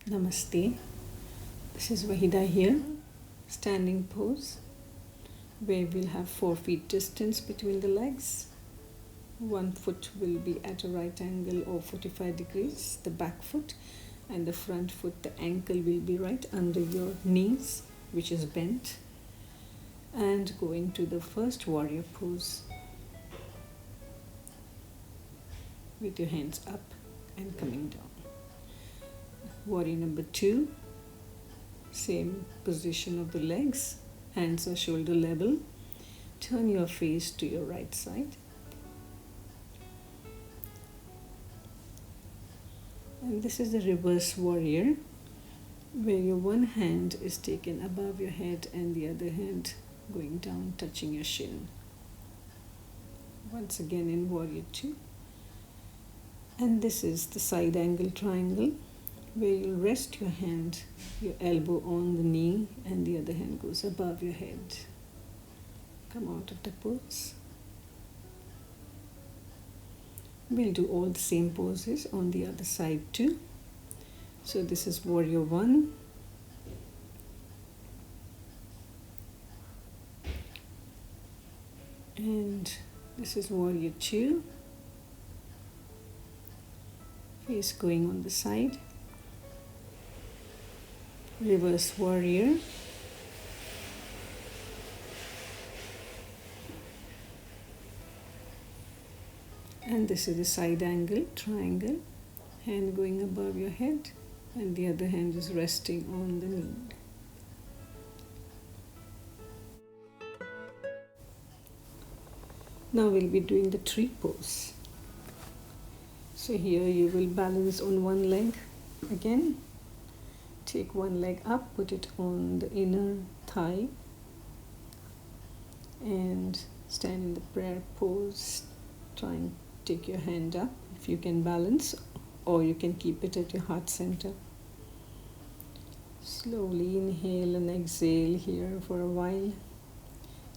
Namaste. This is Vahida here, standing pose, where we'll have 4 feet distance between the legs. One foot will be at a right angle or 45 degrees, the back foot, and the front foot, the ankle will be right under your knees, which is bent. And going to the first warrior pose with your hands up and coming down. Warrior number 2, same position of the legs, hands are shoulder level. Turn your face to your right side. And this is the reverse warrior, where your one hand is taken above your head and the other hand going down, touching your shin. Once again in warrior 2. And this is the side angle triangle, where you'll rest your hand, your elbow on the knee, and the other hand goes above your head. Come out of the pose. We'll do all the same poses on the other side too. So this is warrior 1. And this is warrior 2. Face going on the side. Reverse warrior. And this is the side angle triangle, hand going above your head and the other hand is resting on the knee. Now we'll be doing the tree pose. So here you will balance on one leg again. Take one leg up, put it on the inner thigh and stand in the prayer pose. Try and take your hand up if you can balance, or you can keep it at your heart center. Slowly inhale and exhale here for a while,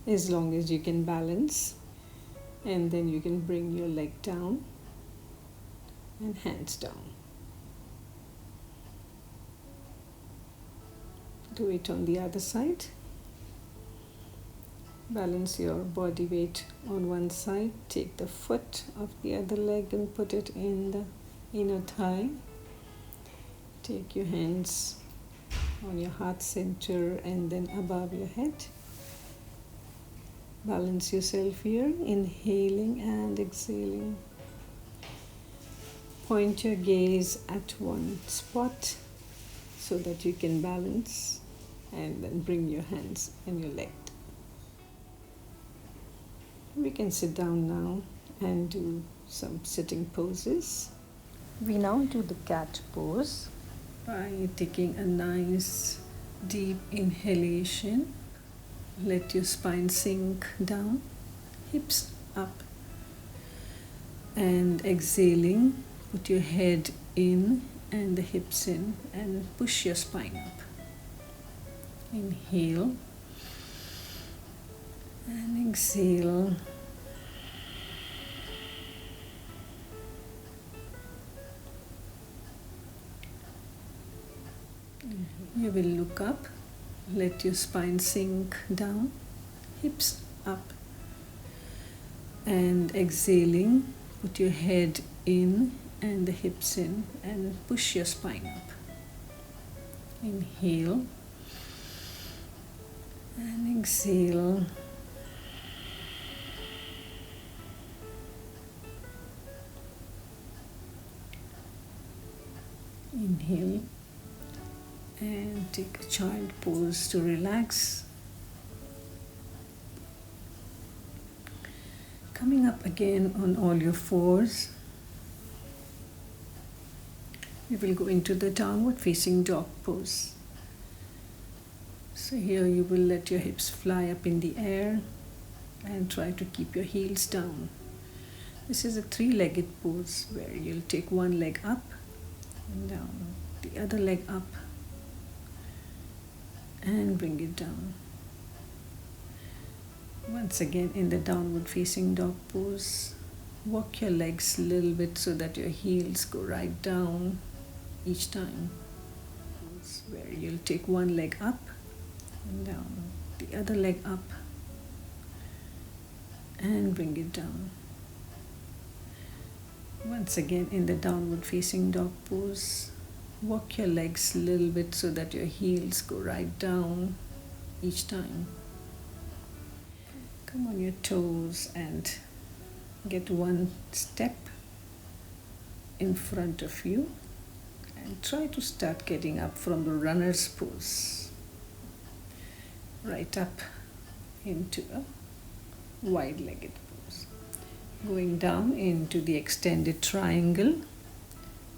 as long as you can balance, and then you can bring your leg down and hands down. Do it on the other side. Balance your body weight on one side. Take the foot of the other leg and put it in the inner thigh. Take your hands on your heart center and then above your head. Balance yourself here, inhaling and exhaling. Point your gaze at one spot so that you can balance, and then bring your hands and your leg. We can sit down now and do some sitting poses. We now do the cat pose by taking a nice deep inhalation. Let your spine sink down, hips up, and exhaling, put your head in and the hips in and push your spine up. Inhale and exhale. You will look up, let your spine sink down, hips up, and exhaling, put your head in and the hips in and push your spine up. Inhale and exhale. Inhale and take a child pose to relax. Coming up again on all your fours. We will go into the downward facing dog pose. So here you will let your hips fly up in the air and try to keep your heels down. This is a 3-legged pose where you'll take one leg up and down, the other leg up and bring it down. Once again in the downward facing dog pose, walk your legs a little bit so that your heels go right down each time. where you'll take one leg up and down, the other leg up and bring it down. Once again in the downward facing dog pose, walk your legs a little bit so that your heels go right down each time. Come on your toes and get one step in front of you and try to start getting up from the runner's pose right up into a wide-legged pose. Going down into the extended triangle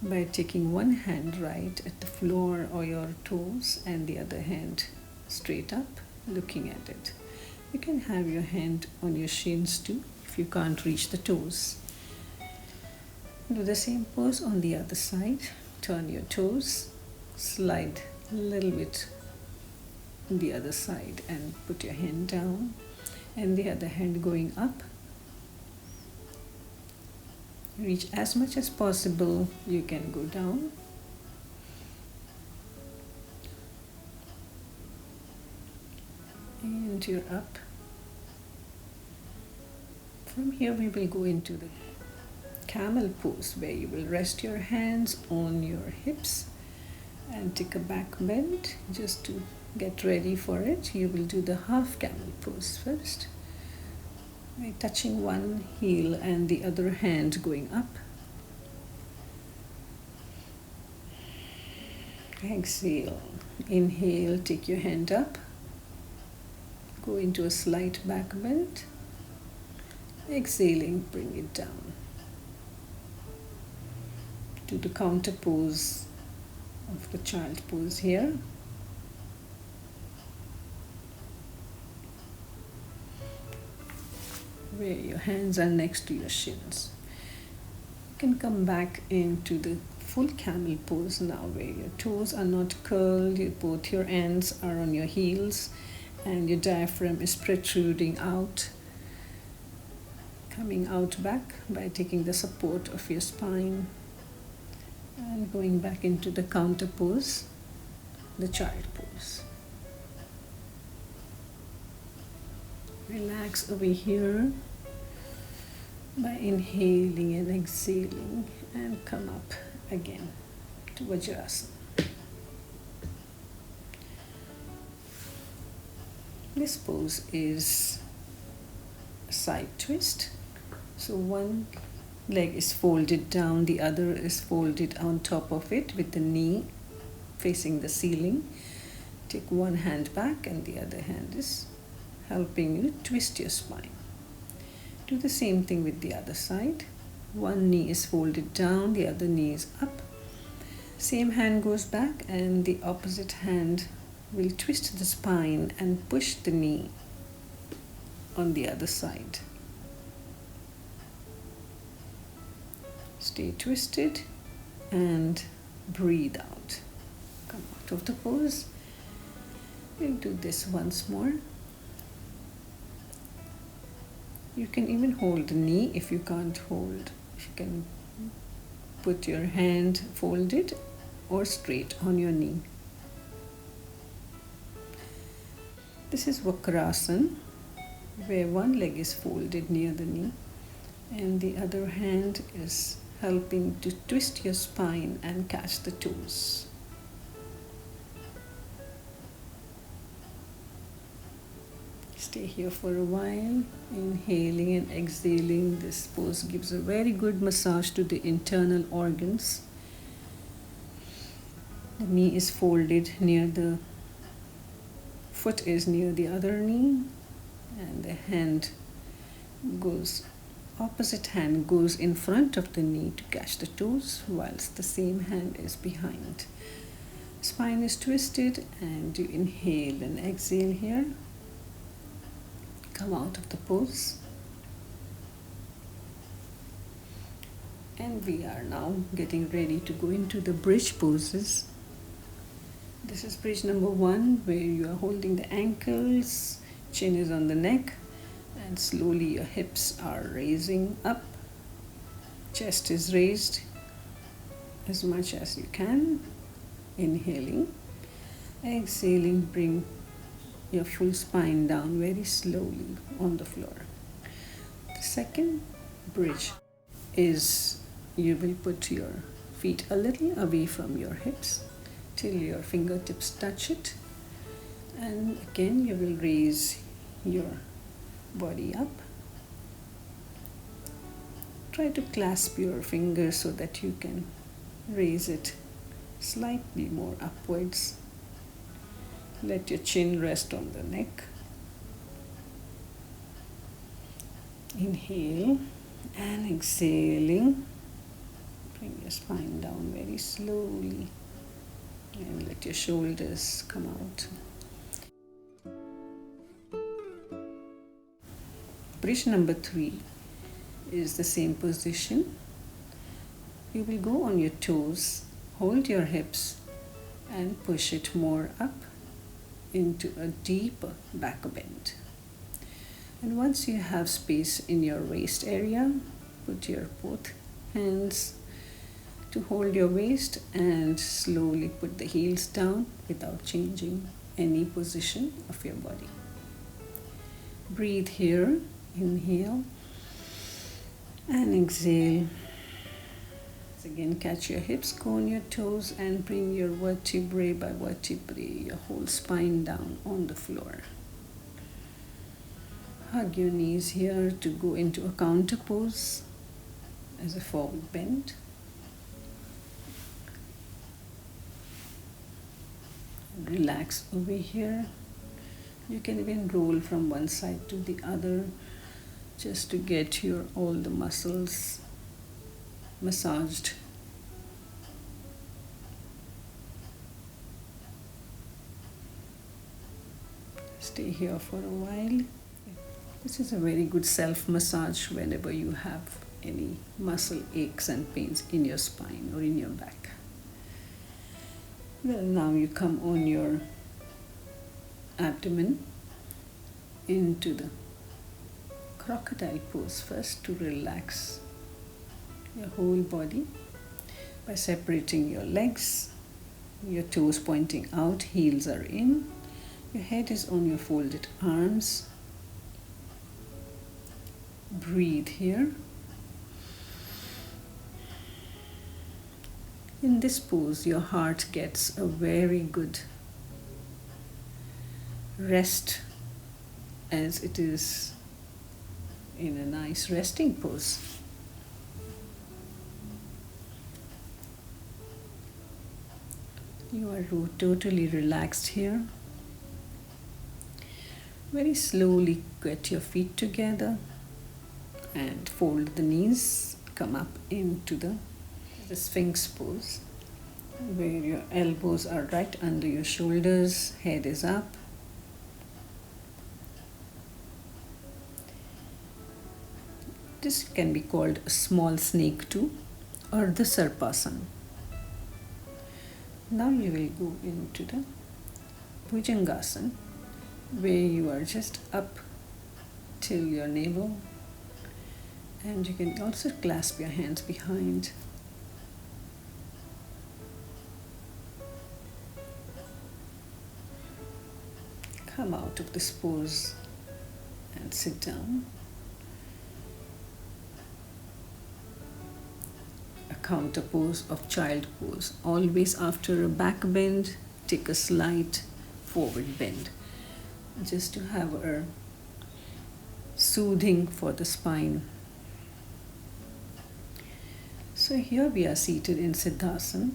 by taking one hand right at the floor or your toes and the other hand straight up, looking at it. You can have your hand on your shins too if you can't reach the toes. Do the same pose on the other side. Turn your toes, slide a little bit on the other side and put your hand down and the other hand going up. Reach as much as possible. You can go down. And you're up. From here we will go into the Camel Pose, where you will rest your hands on your hips and take a back bend. Just to get ready for it, you will do the half Camel Pose first by touching one heel and the other hand going up. Exhale. Inhale, take your hand up. Go into a slight back bend. Exhaling, bring it down. Do the counter pose of the child pose here. Where your hands are next to your shins. You can come back into the full camel pose now, where your toes are not curled, both your ends are on your heels and your diaphragm is protruding out, coming out back by taking the support of your spine and going back into the counter pose, the child pose. Relax over here by inhaling and exhaling and come up again to Vahidaasana. This pose is a side twist. So one leg is folded down, the other is folded on top of it with the knee facing the ceiling. Take one hand back and the other hand is helping you twist your spine. Do the same thing with the other side. One knee is folded down, the other knee is up. Same hand goes back and the opposite hand will twist the spine and push the knee on the other side. Stay twisted and breathe out. Come out of the pose. We'll do this once more. You can even hold the knee if you can't hold. You can put your hand folded or straight on your knee. This is Vahidaasana, where one leg is folded near the knee and the other hand is helping to twist your spine and catch the toes. Stay here for a while, inhaling and exhaling. This pose gives a very good massage to the internal organs. The knee is folded near the foot is near the other knee and the hand goes, opposite hand goes in front of the knee to catch the toes whilst the same hand is behind. Spine is twisted and you inhale and exhale here. Come out of the pose. And we are now getting ready to go into the bridge poses. This is bridge number 1, where you are holding the ankles, chin is on the neck, and slowly your hips are raising up. Chest is raised as much as you can. Inhaling. Exhaling, bring your full spine down very slowly on the floor. The second bridge is you will put your feet a little away from your hips till your fingertips touch it, and again you will raise your body up. Try to clasp your fingers so that you can raise it slightly more upwards. Let your chin rest on the neck. Inhale and exhaling. Bring your spine down very slowly and let your shoulders come out. Bridge number 3 is the same position. You will go on your toes, hold your hips and push it more up into a deeper back bend. And once you have space in your waist area, put your both hands to hold your waist and slowly put the heels down without changing any position of your body. Breathe here, inhale and exhale. Again, catch your hips, go on your toes and bring your vertebrae by vertebrae, your whole spine down on the floor. Hug your knees here to go into a counter pose as a forward bend. Relax over here. You can even roll from one side to the other just to get all the muscles massaged. Stay here for a while. This is a very good self-massage whenever you have any muscle aches and pains in your spine or in your back. Well, now you come on your abdomen into the crocodile pose first to relax your whole body by separating your legs, your toes pointing out, heels are in, your head is on your folded arms. Breathe here. In this pose, your heart gets a very good rest as it is in a nice resting pose. You are totally relaxed here. Very slowly get your feet together and fold the knees. Come up into the Sphinx pose, where your elbows are right under your shoulders, head is up. This can be called a small snake too, or the Sarpasana. Now you will go into the Bhujangasana, where you are just up till your navel, and you can also clasp your hands behind. Come out of this pose and sit down. A counter pose of child pose. Always after a back bend, take a slight forward bend, just to have a soothing for the spine. So here we are seated in Siddhasana.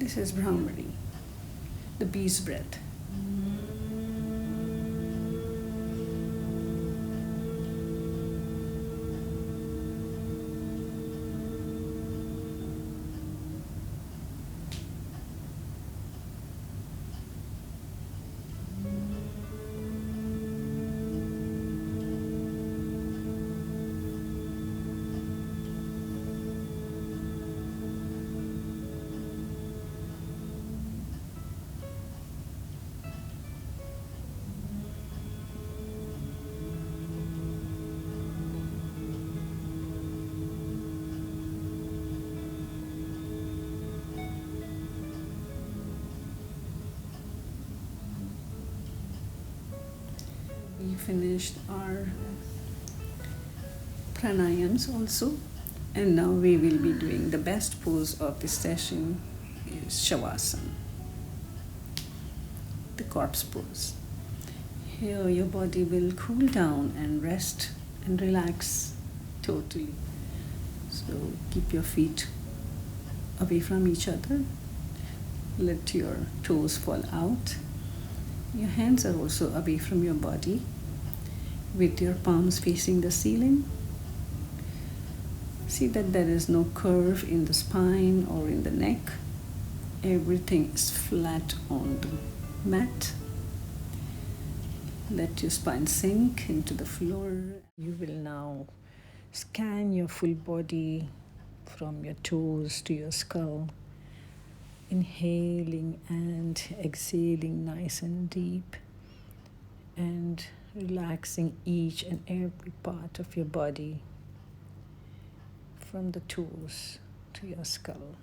This is Brahmari, the bee's breath. We finished our pranayams also, and now we will be doing the best pose of this session is Shavasana, the corpse pose. Here your body will cool down and rest and relax totally. So keep your feet away from each other. Let your toes fall out. Your hands are also away from your body with your palms facing the ceiling. See that there is no curve in the spine or in the neck. Everything is flat on the mat. Let your spine sink into the floor. You will now scan your full body from your toes to your skull, inhaling and exhaling nice and deep, and relaxing each and every part of your body from the toes to your skull.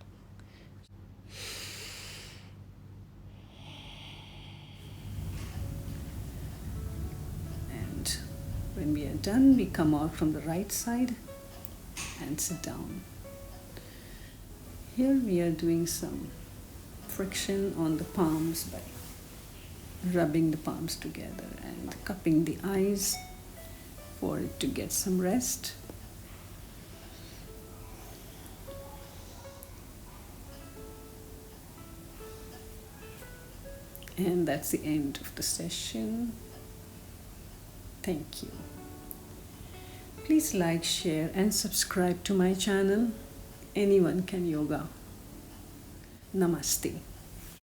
And when we are done, we come out from the right side and sit down. Here we are doing some friction on the palms by rubbing the palms together and cupping the eyes for it to get some rest. And that's the end of the session. Thank you. Please like, share, and subscribe to my channel. Anyone can yoga. Namaste.